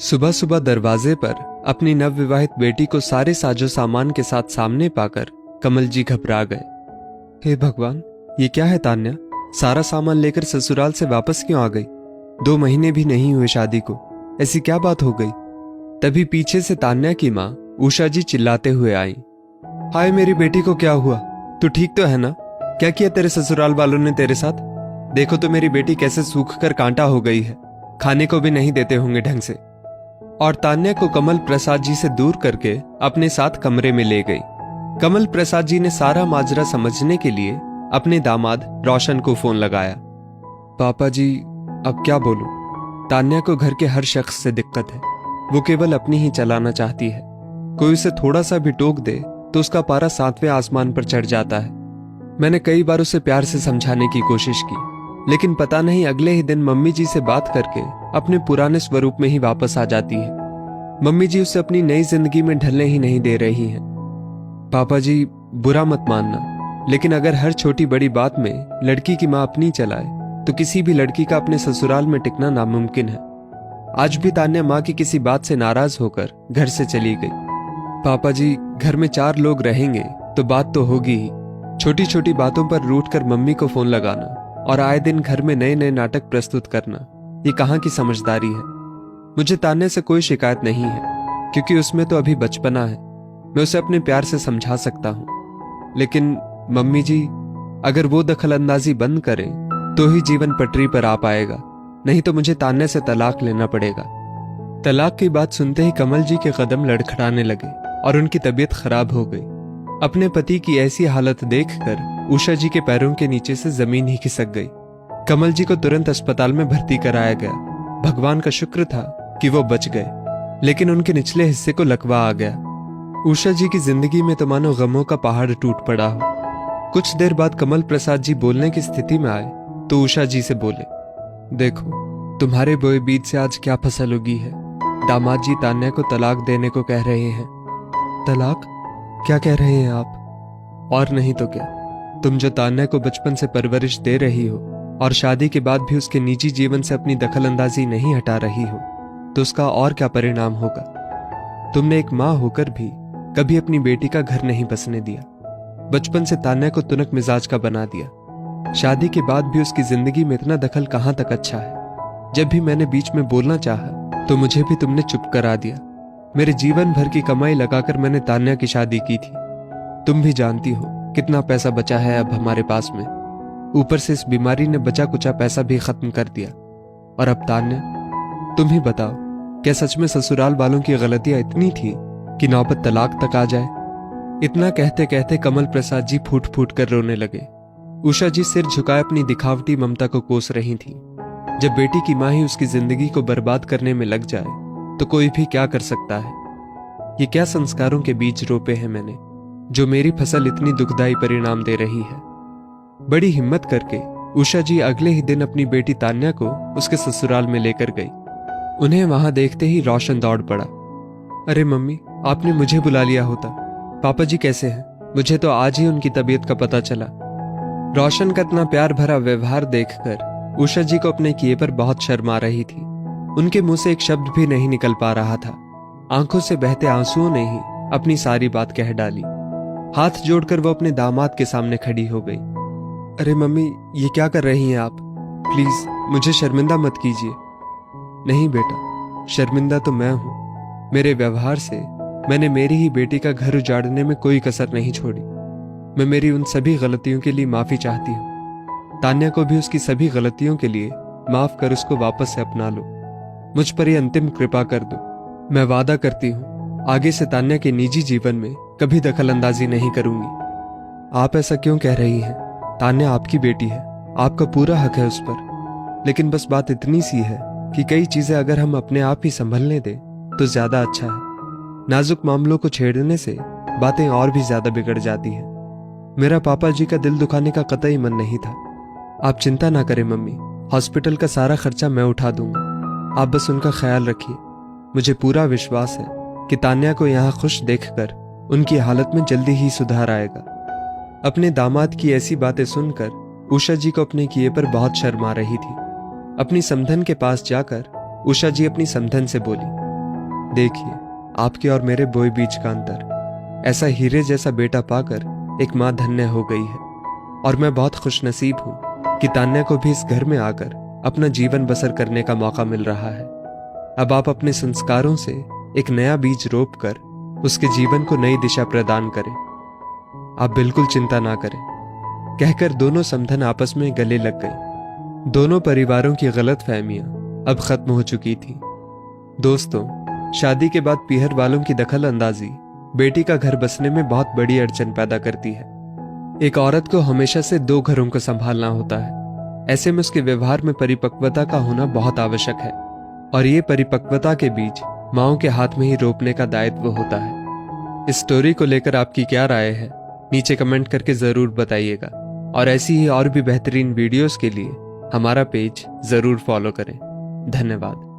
सुबह सुबह दरवाजे पर अपनी नवविवाहित बेटी को सारे साजो सामान के साथ सामने पाकर कमल जी घबरा गए। हे भगवान, ये क्या है तान्या? सारा सामान लेकर ससुराल से वापस क्यों आ गई? 2 महीने भी नहीं हुए शादी को, ऐसी क्या बात हो गई? तभी पीछे से तान्या की माँ उषा जी चिल्लाते हुए आई। हाय मेरी बेटी को क्या हुआ? तू ठीक तो है ना? क्या किया तेरे ससुराल वालों ने तेरे साथ? देखो तो मेरी बेटी कैसे सूख कर कांटा हो गई है, खाने को भी नहीं देते होंगे ढंग से। और तान्या को कमल प्रसाद जी से दूर करके अपने साथ कमरे में ले गई। कमल प्रसाद जी ने सारा माजरा समझने के लिए अपने दामाद रोशन को फोन लगाया। पापा जी, अब क्या बोलूं? तान्या को घर के हर शख्स से दिक्कत है, वो केवल अपनी ही चलाना चाहती है। कोई उसे थोड़ा सा भी टोक दे तो उसका पारा 7वें आसमान पर चढ़ जाता है। मैंने कई बार उसे प्यार से समझाने की कोशिश की, लेकिन पता नहीं अगले ही दिन मम्मी जी से बात करके अपने पुराने स्वरूप में ही वापस आ जाती है। मम्मी जी उसे अपनी नई जिंदगी में ढलने ही नहीं दे रही हैं। पापा जी, बुरा मत मानना, लेकिन अगर हर छोटी बड़ी बात में लड़की की माँ अपनी चलाए तो किसी भी लड़की का अपने ससुराल में टिकना नामुमकिन है। आज भी तान्या माँ की किसी बात से नाराज होकर घर से चली गई। पापा जी, घर में 4 लोग रहेंगे तो बात तो होगी ही। छोटी छोटी बातों पर रूठ कर मम्मी को फोन लगाना और आए दिन घर में नए नए नाटक प्रस्तुत करना, ये कहाँ की समझदारी है? मुझे तान्या से कोई शिकायत नहीं है, क्योंकि उसमें तो अभी बचपना है। मैं उसे अपने प्यार से समझा सकता हूँ। लेकिन मम्मी जी, अगर वो दखल अंदाजी बंद करें तो ही जीवन पटरी पर आ पाएगा, नहीं तो मुझे तान्या से तलाक लेना पड़ेगा। तलाक की बात सुनते ही कमल जी के कदम लड़खड़ाने लगे और उनकी तबीयत खराब हो गई। अपने पति की ऐसी हालत देखकर उषा जी के पैरों के नीचे से जमीन ही खिसक गई। कमल जी को तुरंत अस्पताल में भर्ती कराया गया। भगवान का शुक्र था कि वो बच गए, लेकिन उनके निचले हिस्से को लकवा आ गया। उषा जी की जिंदगी में तो मानो गमों का पहाड़ टूट पड़ा हो। कुछ देर बाद कमल प्रसाद जी बोलने की स्थिति में आए तो उषा जी से बोले, देखो, तुम्हारे बोए बीज से आज क्या फसल उगी है। दामाद जी तान्या को तलाक देने को कह रहे हैं। तलाक? क्या कह रहे हैं आप? और नहीं तो क्या, तुम जो तान्या को बचपन से परवरिश दे रही हो और शादी के बाद भी उसके निजी जीवन से अपनी दखलंदाजी नहीं हटा रही हो, तो उसका और क्या परिणाम होगा? तुमने एक माँ होकर भी कभी अपनी बेटी का घर नहीं बसने दिया। बचपन से तान्या को तुनक मिजाज का बना दिया। शादी के बाद भी उसकी जिंदगी में इतना दखल कहां तक अच्छा है? जब भी मैंने बीच में बोलना चाहा तो मुझे भी तुमने चुप करा दिया। मेरे जीवन भर की कमाई लगाकर मैंने तान्या की शादी की थी। तुम भी जानती हो कितना पैसा बचा है अब हमारे पास में। ऊपर से इस बीमारी ने बचा कुचा पैसा भी खत्म कर दिया। और अब तान्या, तुम ही बताओ, क्या सच में ससुराल वालों की गलतियां इतनी थी कि नौबत तलाक तक आ जाए? इतना कहते कहते कमल प्रसाद जी फूट फूट कर रोने लगे। उषा जी सिर झुकाए अपनी दिखावटी ममता को कोस रही थी। जब बेटी की मां ही उसकी जिंदगी को बर्बाद करने में लग जाए तो कोई भी क्या कर सकता है? ये क्या संस्कारों के बीज रोपे हैं मैंने, जो मेरी फसल इतनी दुखदाई परिणाम दे रही है? बड़ी हिम्मत करके उषा जी अगले ही दिन अपनी बेटी तान्या को उसके ससुराल में लेकर गई। उन्हें वहां देखते ही रोशन दौड़ पड़ा। अरे मम्मी, आपने मुझे बुला लिया होता। पापा जी कैसे हैं? मुझे तो आज ही उनकी तबीयत का पता चला। रोशन का इतना प्यार भरा व्यवहार देखकर उषा जी को अपने किए पर बहुत शर्म आ रही थी। उनके मुंह से एक शब्द भी नहीं निकल पा रहा था। आंखों से बहते आंसुओं ने ही अपनी सारी बात कह डाली। हाथ जोड़कर वो अपने दामाद के सामने खड़ी हो गई। अरे मम्मी, ये क्या कर रही हैं आप? प्लीज मुझे शर्मिंदा मत कीजिए। नहीं बेटा, शर्मिंदा तो मैं हूं। मेरे व्यवहार से मैंने मेरी ही बेटी का घर उजाड़ने में कोई कसर नहीं छोड़ी। मैं मेरी उन सभी गलतियों के लिए माफी चाहती हूँ। तान्या को भी उसकी सभी गलतियों के लिए माफ कर उसको वापस से अपना लो। मुझ पर यह अंतिम कृपा कर दो। मैं वादा करती हूँ आगे से तान्या के निजी जीवन में कभी दखल अंदाजी नहीं करूंगी। आप ऐसा क्यों कह रही हैं? तान्या आपकी बेटी है, आपका पूरा हक है उस पर। लेकिन बस बात इतनी सी है कि कई चीजें अगर हम अपने आप ही संभलने दें तो ज्यादा अच्छा है। नाजुक मामलों को छेड़ने से बातें और भी ज्यादा बिगड़ जाती हैं। मेरा पापा जी का दिल दुखाने का कतई मन नहीं था। आप चिंता ना करें मम्मी, हॉस्पिटल का सारा खर्चा मैं उठा दूंगा। आप बस उनका ख्याल रखिए। मुझे पूरा विश्वास है कि तान्या को यहाँ खुश देखकर उनकी हालत में जल्दी ही सुधार आएगा। अपने दामाद की ऐसी बातें सुनकर उषा जी को अपने किए पर बहुत शर्म आ रही थी। अपनी समधन के पास जाकर उषा जी अपनी समधन से बोली, देखिए, आपके और मेरे बोए बीच का अंतर। ऐसा हीरे जैसा बेटा पाकर एक माँ धन्य हो गई है, और मैं बहुत खुशनसीब हूँ कि तान्या को भी इस घर में आकर अपना जीवन बसर करने का मौका मिल रहा है। अब आप अपने संस्कारों से एक नया बीज रोप कर उसके जीवन को नई दिशा प्रदान करें। आप बिल्कुल चिंता ना करें, कहकर दोनों समधन आपस में गले लग गए। दोनों परिवारों की गलतफहमियां अब खत्म हो चुकी थी। दोस्तों, शादी के बाद पीहर वालों की दखल अंदाजी बेटी का घर बसने में बहुत बड़ी अड़चन पैदा करती है। एक औरत को हमेशा से 2 घरों को संभालना होता है। ऐसे में उसके व्यवहार में परिपक्वता का होना बहुत आवश्यक है, और ये परिपक्वता के बीज माओं के हाथ में ही रोपने का दायित्व होता है। इस स्टोरी को लेकर आपकी क्या राय है, नीचे कमेंट करके जरूर बताइएगा, और ऐसी ही और भी बेहतरीन वीडियोस के लिए हमारा पेज जरूर फॉलो करें। धन्यवाद।